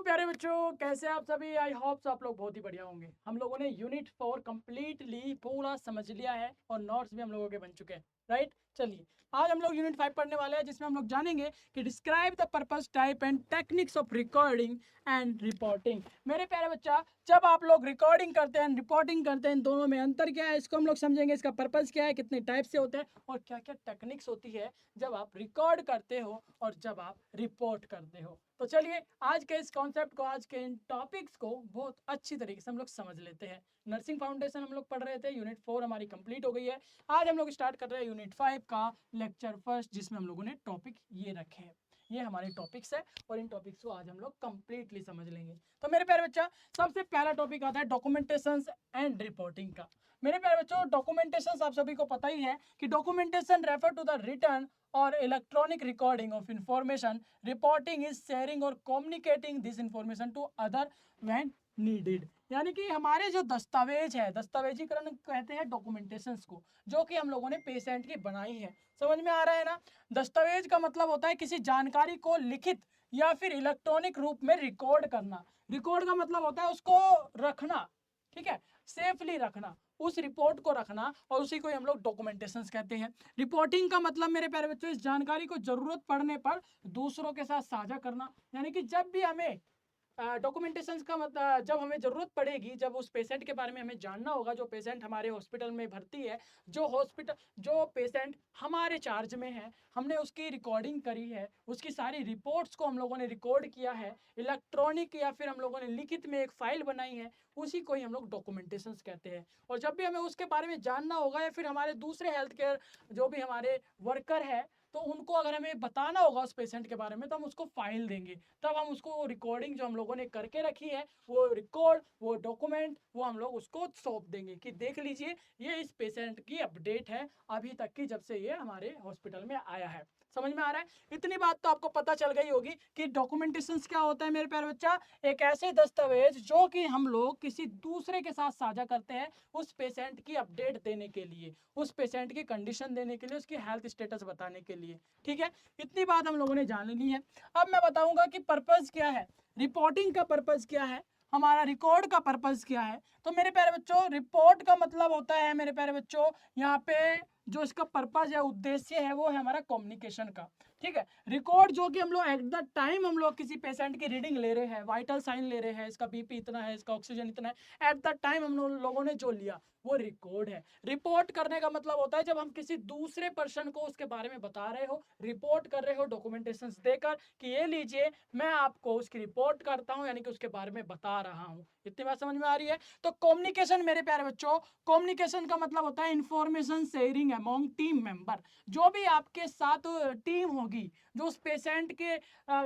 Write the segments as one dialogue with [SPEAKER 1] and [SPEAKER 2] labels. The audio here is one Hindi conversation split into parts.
[SPEAKER 1] प्यारे बच्चों, कैसे आप सभी। आई होप आप लोग बहुत ही बढ़िया होंगे। हम लोगों ने यूनिट 4 कंप्लीटली पूरा समझ लिया है और नोट्स भी हम लोगों के बन चुके हैं, राइट। चलिए आज हम लोग यूनिट 5 पढ़ने वाले हैं, जिसमें हम लोग जानेंगे कि describe the purpose, type and techniques of recording and reporting. मेरे प्यारे बच्चा, जब आप लोग रिकॉर्डिंग करते हैं, रिपोर्टिंग करते हैं, दोनों में अंतर क्या है इसको हम लोग समझेंगे। इसका पर्पस क्या है, कितने टाइप से होते हैं और क्या क्या टेक्निक्स होती है जब आप रिकॉर्ड करते हो और जब आप रिपोर्ट करते हो। तो चलिए आज के इस कॉन्सेप्ट को, आज के इन टॉपिक्स को बहुत अच्छी तरीके से हम लोग समझ लेते हैं। नर्सिंग फाउंडेशन हम लोग पढ़ रहे थे, यूनिट 4 हमारी कंप्लीट हो गई है। आज हम लोग स्टार्ट कर रहे हैं यूनिट 5 का लेक्चर फर्स्ट, जिसमें हम लोगों ने टॉपिक ये रखे हैं। ये हमारे टॉपिक्स है और इन टॉपिक्स को आज हम लोग कंप्लीटली समझ लेंगे। तो मेरे प्यारे बच्चा, सबसे पहला टॉपिक आता है डॉक्यूमेंटेशन एंड रिपोर्टिंग का। मेरे प्यारे बच्चों, डॉक्यूमेंटेशन आप सभी को पता ही है कि documentation refer to the return और electronic recording of information. Reporting is sharing और communicating this information to other when needed. यानी कि हमारे जो दस्तावेज है, दस्तावेजीकरण कहते हैं डॉक्यूमेंटेशंस को, जो कि हम लोगों ने पेशेंट की बनाई है। समझ में आ रहा है ना। दस्तावेज का मतलब होता है किसी जानकारी को लिखित या फिर इलेक्ट्रॉनिक रूप में रिकॉर्ड करना। रिकॉर्ड का मतलब होता है उसको रखना, ठीक है, सेफली रखना, उस रिपोर्ट को रखना, और उसी को हम लोग डॉक्यूमेंटेशंस कहते हैं। रिपोर्टिंग का मतलब मेरे प्यारे बच्चों, इस जानकारी को जरूरत पड़ने पर दूसरों के साथ साझा करना। यानी कि जब भी हमें डॉक्यूमेंटेशन का मतलब, जब हमें जरूरत पड़ेगी, जब उस पेशेंट के बारे में हमें जानना होगा, जो पेशेंट हमारे हॉस्पिटल में भर्ती है, जो पेशेंट हमारे चार्ज में है, हमने उसकी रिकॉर्डिंग करी है, उसकी सारी रिपोर्ट्स को हम लोगों ने रिकॉर्ड किया है इलेक्ट्रॉनिक, या फिर हम लोगों ने लिखित में एक फाइल बनाई है, उसी को ही हम लोग डॉक्यूमेंटेशन कहते हैं। और जब भी हमें उसके बारे में जानना होगा, या फिर हमारे दूसरे हेल्थ केयर जो भी हमारे वर्कर है, तो उनको अगर हमें बताना होगा उस पेशेंट के बारे में, तो हम उसको फाइल देंगे। तब हम उसको रिकॉर्डिंग जो हम लोगों ने करके रखी है, वो रिकॉर्ड, वो डॉक्यूमेंट, वो हम लोग उसको सौंप देंगे कि देख लीजिए, ये इस पेशेंट की अपडेट है अभी तक की, जब से ये हमारे हॉस्पिटल में आया है। समझ में आ रहा है। इतनी बात तो आपको पता चल गई होगी कि डॉक्यूमेंटेशन क्या होता है मेरे प्यारे बच्चा। एक ऐसे दस्तावेज जो कि हम लोग किसी दूसरे के साथ साझा करते हैं, उस पेशेंट की अपडेट देने के लिए, उस पेशेंट की कंडीशन देने के लिए, उसकी हेल्थ स्टेटस बताने के लिए। ठीक है, इतनी बात हम लोगों ने जान ली है। अब मैं बताऊंगा कि पर्पस क्या है, रिपोर्टिंग का पर्पस क्या है, हमारा रिकॉर्ड का पर्पस क्या है। तो मेरे प्यारे बच्चों, रिपोर्ट का मतलब होता है मेरे प्यारे बच्चों, यहाँ पे जो इसका पर्पस है, उद्देश्य है, वो है हमारा कम्युनिकेशन का। ठीक है, रिकॉर्ड जो कि हम लोग एट द टाइम हम लोग किसी पेशेंट की रीडिंग ले रहे हैं, वाइटल साइन ले रहे हैं, इसका बीपी इतना है, इसका ऑक्सीजन इतना है, एट द टाइम हम लोगों ने जो लिया, वो रिकॉर्ड है। रिपोर्ट करने का मतलब होता है जब हम किसी दूसरे पर्सन को उसके बारे में बता रहे हो, रिपोर्ट कर रहे हो डॉक्यूमेंटेशन देकर कि ये लीजिए, मैं आपको उसकी रिपोर्ट करता हूं, यानी कि उसके बारे में बता रहा हूं। इतनी बात समझ में आ रही है। तो कम्युनिकेशन मेरे प्यारे बच्चों, कम्युनिकेशन का मतलब होता है information sharing among team member. जो भी आपके साथ टीम होगी, जो उस पेशेंट के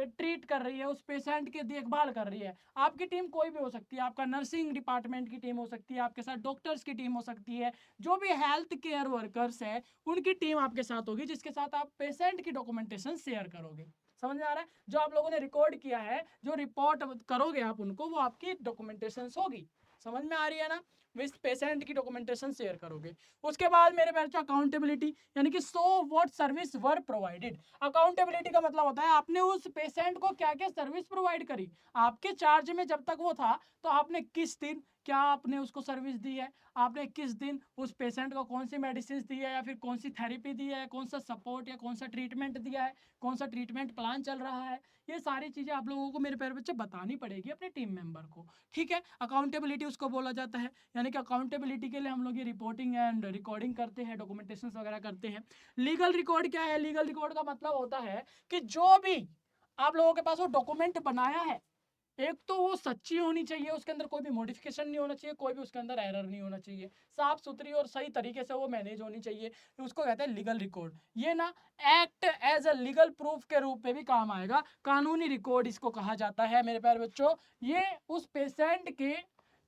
[SPEAKER 1] ट्रीट कर रही है, उस पेशेंट की देखभाल कर रही है, आपकी टीम कोई भी हो सकती है, आपका नर्सिंग डिपार्टमेंट की टीम हो सकती है, आपके साथ डॉक्टर्स की टीम हो सकती है, जो भी हेल्थ केयर वर्कर्स है, उनकी टीम आपके साथ होगी, जिसके साथ आप पेशेंट की डॉक्यूमेंटेशन शेयर करोगे। समझ में आ रहा है। जो आप लोगों ने रिकॉर्ड किया है, जो रिपोर्ट करोगे आप उनको, वो आपकी डॉक्यूमेंटेशन होगी। समझ में आ रही है ना। विथ पेशेंट की डॉक्यूमेंटेशन शेयर करोगे। उसके बाद मेरे बच्चों अकाउंटेबिलिटी, यानी कि so what service were provided. Accountability का मतलब होता है आपने उस पेशेंट को क्या क्या सर्विस प्रोवाइड करी, आपके चार्ज में जब तक वो था, तो आपने किस दिन क्या आपने उसको सर्विस दी है, आपने किस दिन उस पेशेंट को कौन सी मेडिसिन दी है, या फिर कौन सी थेरेपी दी है, कौन सा सपोर्ट या कौन सा ट्रीटमेंट दिया है, कौन सा ट्रीटमेंट प्लान चल रहा है। ये सारी चीजें आप लोगों को मेरे प्यारे बच्चे बतानी पड़ेगी अपने टीम मेंबर को। ठीक है, अकाउंटेबिलिटी उसको बोला जाता है। यानी कि अकाउंटेबिलिटी के लिए हम लोग ये रिपोर्टिंग एंड रिकॉर्डिंग करते हैं, डॉक्यूमेंटेशन वगैरह करते हैं। लीगल रिकॉर्ड क्या है, लीगल रिकॉर्ड का मतलब होता है कि जो भी आप लोगों के पास वो डॉक्यूमेंट बनाया है, एक तो वो सच्ची होनी चाहिए, उसके अंदर कोई भी मॉडिफिकेशन नहीं होना चाहिए, कोई भी उसके अंदर एरर नहीं होना चाहिए, साफ सुथरी और सही तरीके से वो मैनेज होनी चाहिए। तो उसको कहते हैं लीगल रिकॉर्ड। ये ना act as a legal proof के रूप में भी काम आएगा, कानूनी रिकॉर्ड इसको कहा जाता है मेरे प्यारे बच्चों। ये उस पेशेंट के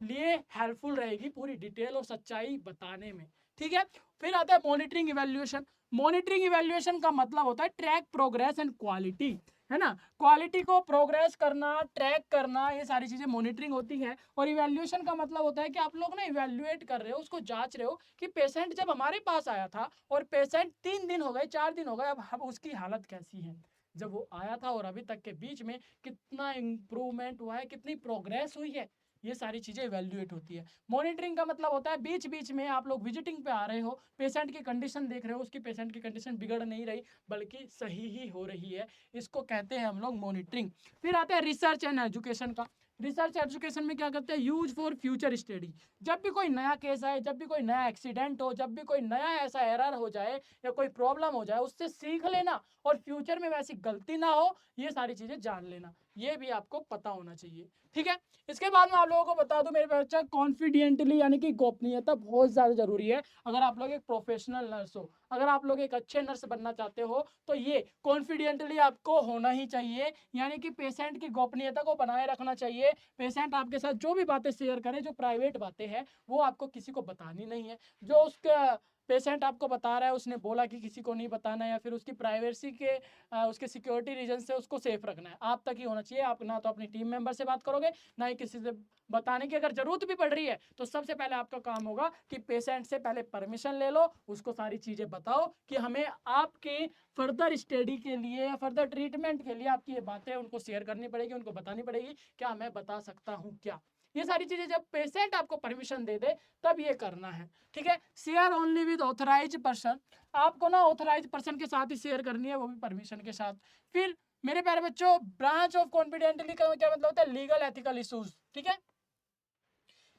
[SPEAKER 1] लिए हेल्पफुल रहेगी पूरी डिटेल और सच्चाई बताने में। ठीक है, फिर आता है मॉनिटरिंग इवैल्यूएशन। मॉनिटरिंग इवैल्यूएशन का मतलब होता है ट्रैक प्रोग्रेस एंड क्वालिटी, है ना। क्वालिटी को प्रोग्रेस करना, ट्रैक करना, ये सारी चीजें मॉनिटरिंग होती है। और इवैल्यूएशन का मतलब होता है कि आप लोग ना इवैल्यूएट कर रहे हो, उसको जांच रहे हो कि पेशेंट जब हमारे पास आया था और पेशेंट 3 दिन हो गए, 4 दिन हो गए, अब उसकी हालत कैसी है। जब वो आया था और अभी तक के बीच में कितना इम्प्रूवमेंट हुआ है, कितनी प्रोग्रेस हुई है, ये सारी चीज़ें इवेल्युएट होती है। मॉनिटरिंग का मतलब होता है बीच बीच में आप लोग विजिटिंग पे आ रहे हो, पेशेंट की कंडीशन देख रहे हो, उसकी पेशेंट की कंडीशन बिगड़ नहीं रही बल्कि सही ही हो रही है, इसको कहते हैं हम लोग मॉनिटरिंग। फिर आता है रिसर्च एंड एजुकेशन का। रिसर्च एजुकेशन में क्या करते हैं, यूज फॉर फ्यूचर स्टडी। जब भी कोई नया केस आए, जब भी कोई नया एक्सीडेंट हो, जब भी कोई नया ऐसा एरर हो जाए या कोई प्रॉब्लम हो जाए, उससे सीख लेना और फ्यूचर में वैसी गलती ना हो, ये सारी चीजें जान लेना, ये भी आपको पता होना चाहिए। ठीक है, इसके बाद मैं आप लोगों को बता दूं मेरे बच्चा, कॉन्फिडेंटली यानी कि गोपनीयता बहुत ज्यादा जरूरी है। अगर आप लोग एक प्रोफेशनल नर्स हो, अगर आप लोग एक अच्छे नर्स बनना चाहते हो, तो ये कॉन्फिडेंटली आपको होना ही चाहिए, यानी कि पेशेंट की गोपनीयता को बनाए रखना चाहिए। पेशेंट आपके साथ जो भी बातें शेयर करे, जो प्राइवेट बातें हैं, वो आपको किसी को बतानी नहीं है। जो उसका पेशेंट आपको बता रहा है, उसने बोला कि किसी को नहीं बताना है, या फिर उसकी प्राइवेसी के उसके सिक्योरिटी रीजन से उसको सेफ रखना है, आप तक ही होना चाहिए। आप ना तो अपनी टीम मेंबर से बात करोगे, ना ही किसी से बताने की अगर जरूरत भी पड़ रही है, तो सबसे पहले आपका काम होगा कि पेशेंट से पहले परमिशन ले लो, उसको सारी चीजें बताओ कि हमें आपके फर्दर स्टडी के लिए या फर्दर ट्रीटमेंट के लिए आपकी ये बातें उनको शेयर करनी पड़ेगी, उनको बतानी पड़ेगी, क्या मैं बता सकता हूँ क्या। ये सारी चीजें जब पेशेंट आपको परमिशन दे दे तब ये करना है। ठीक है, share only with authorise person. आपको ना ऑथराइज पर्सन के साथ ही शेयर करनी है, वो भी परमिशन के साथ। फिर मेरे प्यारे बच्चों, ब्रांच ऑफ कॉन्फिडेंटली का क्या मतलब होता है, लीगल एथिकल इश्यूज। ठीक है,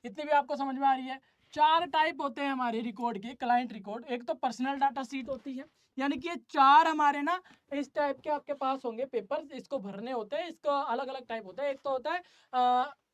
[SPEAKER 1] इतनी भी आपको समझ में आ रही है। 4 टाइप होते हैं हमारे रिकॉर्ड के, क्लाइंट रिकॉर्ड। एक तो पर्सनल डाटा शीट होती है, यानी कि ये 4 हमारे ना इस टाइप के आपके पास होंगे पेपर्स, इसको भरने होते हैं। इसका अलग अलग टाइप होता है। एक तो होता है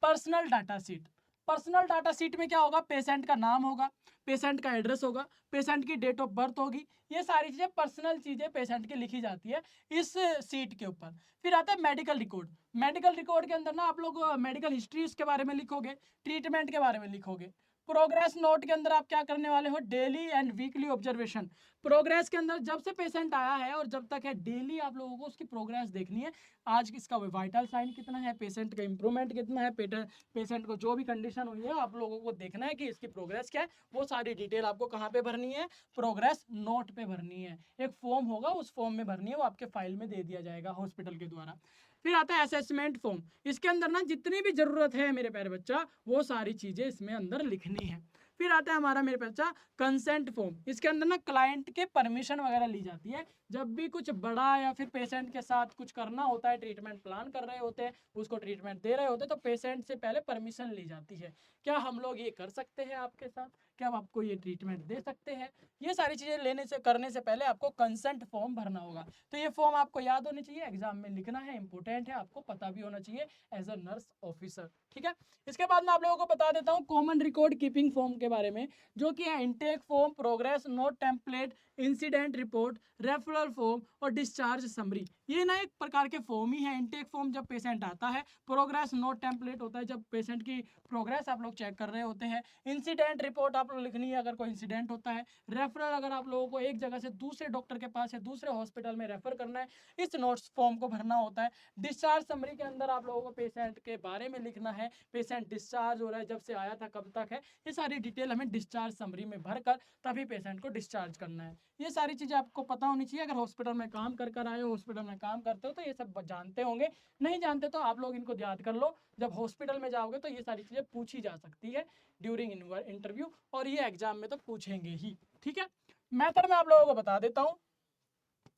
[SPEAKER 1] personal data sheet. Personal data sheet में क्या होगा, पेशेंट का नाम होगा, पेशेंट का एड्रेस होगा, पेशेंट की डेट ऑफ बर्थ होगी, ये सारी चीजें पर्सनल चीजें पेशेंट की लिखी जाती है इस सीट के ऊपर। फिर आता है मेडिकल रिकॉर्ड। मेडिकल रिकॉर्ड के अंदर ना आप लोग मेडिकल हिस्ट्री उसके बारे में लिखोगे, ट्रीटमेंट के बारे में लिखोगे। प्रोग्रेस नोट के अंदर आप क्या करने वाले हो, daily and weekly observation. Progress के अंदर जब से पेशेंट आया है और जब तक है, डेली आप लोगों को उसकी प्रोग्रेस देखनी है। आज इसका वाइटल साइन कितना है, पेशेंट का इंप्रूवमेंट कितना है, पेशेंट को जो भी कंडीशन हुई है, आप लोगों को देखना है कि इसकी प्रोग्रेस क्या है। वो सारी डिटेल आपको कहाँ पे भरनी है, प्रोग्रेस नोट पे भरनी है। एक फॉर्म होगा, उस फॉर्म में भरनी है, वो आपके फाइल में दे दिया जाएगा हॉस्पिटल के द्वारा। फिर आता है असेसमेंट फॉर्म। इसके अंदर ना जितनी भी जरूरत है मेरे प्यारे बच्चा, वो सारी चीजें इसमें अंदर लिखनी है। फिर आता है हमारा मेरे बच्चा कंसेंट फॉर्म। इसके अंदर ना क्लाइंट के परमिशन वगैरह ली जाती है। जब भी कुछ बड़ा या फिर पेशेंट के साथ कुछ करना होता है, ट्रीटमेंट प्लान कर रहे होते हैं, उसको ट्रीटमेंट दे रहे होते हैं, तो पेशेंट से पहले परमिशन ली जाती है। क्या हम लोग ये कर सकते हैं आपके साथ, क्या हम आपको ये ट्रीटमेंट दे सकते हैं। ये सारी चीजें लेने से करने से पहले आपको कंसेंट फॉर्म भरना होगा। तो ये फॉर्म आपको याद होनी चाहिए, एग्जाम में लिखना है, इंपॉर्टेंट है, आपको पता भी होना चाहिए एज अ नर्स ऑफिसर। ठीक है, इसके बाद मैं आप लोगों को बता देता हूँ कॉमन रिकॉर्ड कीपिंग फॉर्म के बारे में, जो कि है intake form, progress note template, incident report, referral form और डिस्चार्ज समरी। ये ना एक प्रकार के फॉर्म ही है। इंटेक फॉर्म जब पेशेंट आता है, प्रोग्रेस नोट टेम्पलेट होता है जब पेशेंट की प्रोग्रेस आप लोग चेक कर रहे होते हैं, इंसिडेंट रिपोर्ट आप लोग लिखनी है अगर कोई इंसिडेंट होता है, रेफरल अगर आप लोगों को एक जगह से दूसरे डॉक्टर के पास या दूसरे हॉस्पिटल में रेफर करना है, इस नोट्स फॉर्म को भरना होता है। डिस्चार्ज समरी के अंदर आप लोगों को पेशेंट के बारे में लिखना है, पेशेंट डिस्चार्ज हो रहा है, जब से आया था कब तक है, ये सारी डिटेल हमें डिस्चार्ज समरी में भरकर तभी पेशेंट को डिस्चार्ज करना है। ये सारी चीज़ें आपको पता होनी चाहिए। अगर हॉस्पिटल में काम कर आए हो, हॉस्पिटल में काम करते हो, तो ये सब जानते होंगे। नहीं जानते तो आप लोग इनको याद कर लो, जब हॉस्पिटल में जाओगे तो ये सारी चीज़ें पूछी जा सकती है ड्यूरिंग इंटरव्यू, और ये एग्जाम में तो पूछेंगे ही। ठीक है, मेथड में आप लोगों को बता देता हूँ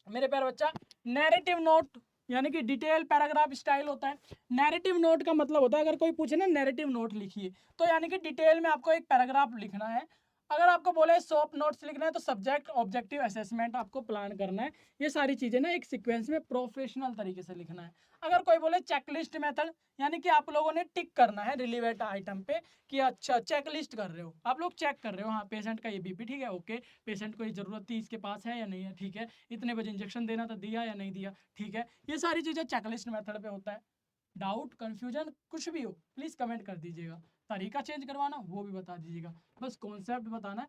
[SPEAKER 1] मेरे प्यारे बच्चा। नैरेटिव नोट यानी कि डिटेल पैराग्राफ स्टाइल होता है। नैरेटिव नोट का मतलब होता है, अगर कोई पूछे ना नैरेटिव नोट लिखिए, तो यानी कि डिटेल में आपको एक पैराग्राफ लिखना है। अगर आपको बोले शॉर्ट नोट्स लिखना है, तो सब्जेक्ट ऑब्जेक्टिव असेसमेंट आपको प्लान करना है। ये सारी चीजें ना एक सीक्वेंस में प्रोफेशनल तरीके से लिखना है। अगर कोई बोले चेकलिस्ट मेथड, यानी कि आप लोगों ने टिक करना है रिलेवेंट आइटम पे कि अच्छा चेकलिस्ट कर रहे हो, आप लोग चेक कर रहे हो, हाँ पेशेंट का ये बीपी ठीक है, ओके, पेशेंट को ये जरूरत थी, इसके पास है या नहीं है, ठीक है, इतने बजे इंजेक्शन देना था, दिया या नहीं दिया, ठीक है। ये सारी चीजें चेकलिस्ट मेथड पे होता है। डाउट कंफ्यूजन कुछ भी हो, प्लीज कमेंट कर दीजिएगा। तरीका चेंज करवाना वो भी बता दीजिएगा, बस कॉन्सेप्ट बताना है,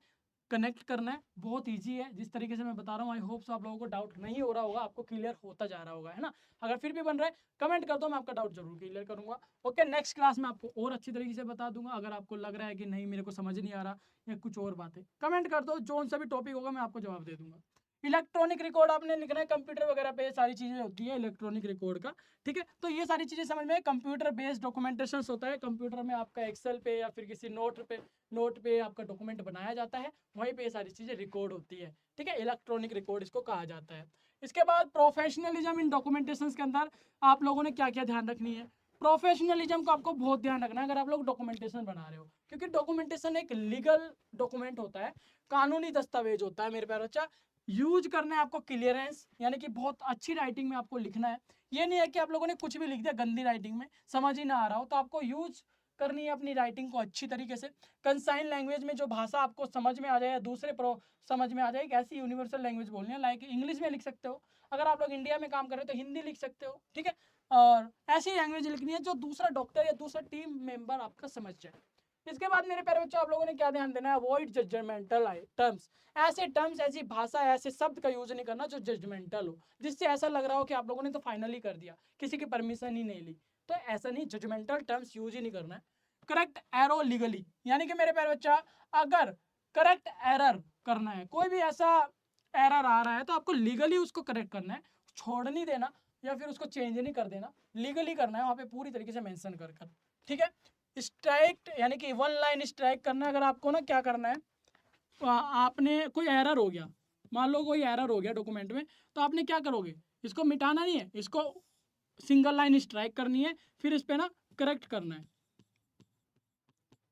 [SPEAKER 1] कनेक्ट करना है। बहुत इजी है जिस तरीके से मैं बता रहा हूँ। आई होप सो आप लोगों को डाउट नहीं हो रहा होगा, आपको क्लियर होता जा रहा होगा, है ना। अगर फिर भी बन रहा है कमेंट कर दो, मैं आपका डाउट जरूर क्लियर करूंगा। ओके, नेक्स्ट क्लास में आपको और अच्छी तरीके से बता दूंगा। अगर आपको लग रहा है कि नहीं मेरे को समझ नहीं आ रहा या कुछ और बातें, कमेंट कर दो, जो सा भी टॉपिक होगा मैं आपको जवाब दे दूंगा। इलेक्ट्रॉनिक रिकॉर्ड आपने लिखना है कंप्यूटर वगैरह पे, सारी चीजें होती है इलेक्ट्रॉनिक रिकॉर्ड का, ठीक है। तो ये सारी चीजें समझ में, कंप्यूटर बेस्ड डॉक्यूमेंटेशन होता है, कंप्यूटर में आपका एक्सेल पे या फिर किसी नोट पे आपका डॉक्यूमेंट बनाया जाता है, वहीं पे ये सारी चीजें रिकॉर्ड होती है, ठीक है। इलेक्ट्रॉनिक रिकॉर्ड इसको कहा जाता है। इसके बाद प्रोफेशनलिज्म इन डॉक्यूमेंटेशन के अंदर आप लोगों ने क्या क्या ध्यान रखनी है। प्रोफेशनलिज्म को आपको बहुत ध्यान रखना है अगर आप लोग डॉक्यूमेंटेशन बना रहे हो, क्योंकि डॉक्यूमेंटेशन एक लीगल डॉक्यूमेंट होता है, कानूनी दस्तावेज होता है मेरे प्यारे बच्चा। यूज करना है आपको क्लियरेंस, यानी कि बहुत अच्छी राइटिंग में आपको लिखना है। ये नहीं है कि आप लोगों ने कुछ भी लिख दिया गंदी राइटिंग में, समझ ही ना आ रहा हो, तो आपको यूज करनी है अपनी राइटिंग को अच्छी तरीके से। कंसाइन लैंग्वेज में जो भाषा आपको समझ में आ जाए, दूसरे प्रो समझ में आ जाए, ऐसी यूनिवर्सल लैंग्वेज बोलनी है, लाइक इंग्लिश में लिख सकते हो, अगर आप लोग इंडिया में काम कर रहे हो तो हिंदी लिख सकते हो, ठीक है। और ऐसी लैंग्वेज लिखनी है जो दूसरा डॉक्टर या दूसरा टीम मेंबर आपका समझ जाए। इसके बाद मेरे प्यारे बच्चों आप लोगों ने क्या ध्यान देना है, अवॉइड जजमेंटल टर्म्स। ऐसे टर्म्स, ऐसी भाषा, ऐसे शब्द का यूज नहीं करना जो जजमेंटल हो, जिससे ऐसा लग रहा हो कि आप लोगों ने तो फाइनल ही कर दिया, किसी की परमिशन ही नहीं ली। तो ऐसा नहीं, जजमेंटल टर्म्स यूज ही नहीं करना है। करेक्ट एरो लीगली, यानी कि मेरे प्यारे बच्चा अगर करेक्ट एरर करना है, कोई भी ऐसा एरर आ रहा है तो आपको लीगली उसको करेक्ट करना है, छोड़ नहीं देना या फिर उसको चेंज नहीं कर देना, लीगली करना है वहाँ पे पूरी तरीके से मेंशन कर कर, ठीक है। स्ट्राइक यानी कि वन लाइन स्ट्राइक करना है। अगर आपको ना क्या करना है, आपने कोई एरर हो गया, मान लो कोई एरर हो गया डॉक्यूमेंट में, तो आपने क्या करोगे, इसको मिटाना नहीं है, इसको सिंगल लाइन स्ट्राइक करनी है, फिर इस पे ना करेक्ट करना है।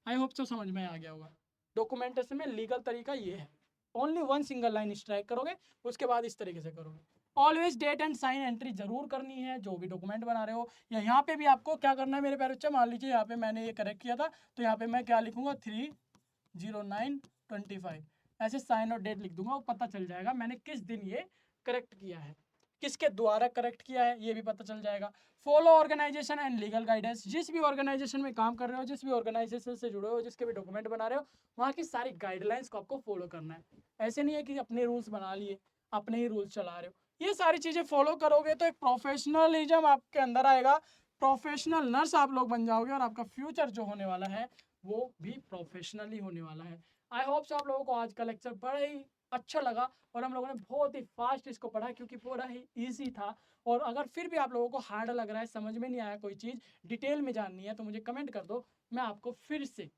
[SPEAKER 1] आई होप तो समझ में आ गया होगा। डॉक्यूमेंटेशन में लीगल तरीका ये है, only one single line strike करोगे, उसके बाद इस तरीके से करोगे। Always date and sign entry जरूर करनी है जो भी डॉक्यूमेंट बना रहे हो। या यहाँ पे भी आपको क्या करना है मेरे प्यारे बच्चे, मान लीजिए यहाँ पे मैंने ये करेक्ट किया था, तो यहाँ पे मैं क्या लिखूंगा, 3/09/25, ऐसे साइन और डेट लिख दूंगा, वो पता चल जाएगा मैंने किस दिन ये करेक्ट किया है, किसके द्वारा करेक्ट किया है, ये भी पता चल जाएगा। Follow organisation and legal guidance, जिस भी ऑर्गेनाइजेशन में काम कर रहे हो, जिस भी ऑर्गेनाइजेशन से जुड़े हो, जिसके भी डॉक्यूमेंट बना रहे हो, वहाँ की सारी गाइडलाइंस को आपको फॉलो करना है। ऐसे नहीं है कि अपने रूल्स बना लिए, अपने ही रूल्स चला रहे हो। ये सारी चीज़ें फॉलो करोगे तो एक प्रोफेशनलिज्म आपके अंदर आएगा, प्रोफेशनल नर्स आप लोग बन जाओगे, और आपका फ्यूचर जो होने वाला है वो भी प्रोफेशनली होने वाला है। आई होप आप लोगों को आज का लेक्चर बड़ा ही अच्छा लगा, और हम लोगों ने बहुत ही फास्ट इसको पढ़ा क्योंकि पूरा ही ईजी था। और अगर फिर भी आप लोगों को हार्ड लग रहा है, समझ में नहीं आया, कोई चीज़ डिटेल में जाननी है, तो मुझे कमेंट कर दो, मैं आपको फिर से,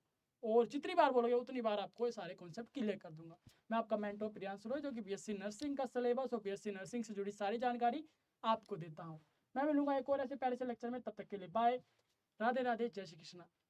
[SPEAKER 1] और जितनी बार बोलोगे उतनी बार आपको ये सारे कॉन्सेप्ट क्लियर कर दूंगा। मैं आपका मेंटर प्रियांशु रॉय, जो कि बीएससी नर्सिंग का सिलेबस और बीएससी नर्सिंग से जुड़ी सारी जानकारी आपको देता हूँ। मैं मिलूंगा एक और ऐसे प्यारे से लेक्चर में, तब तक के लिए बाय, राधे राधे, जय श्री कृष्णा।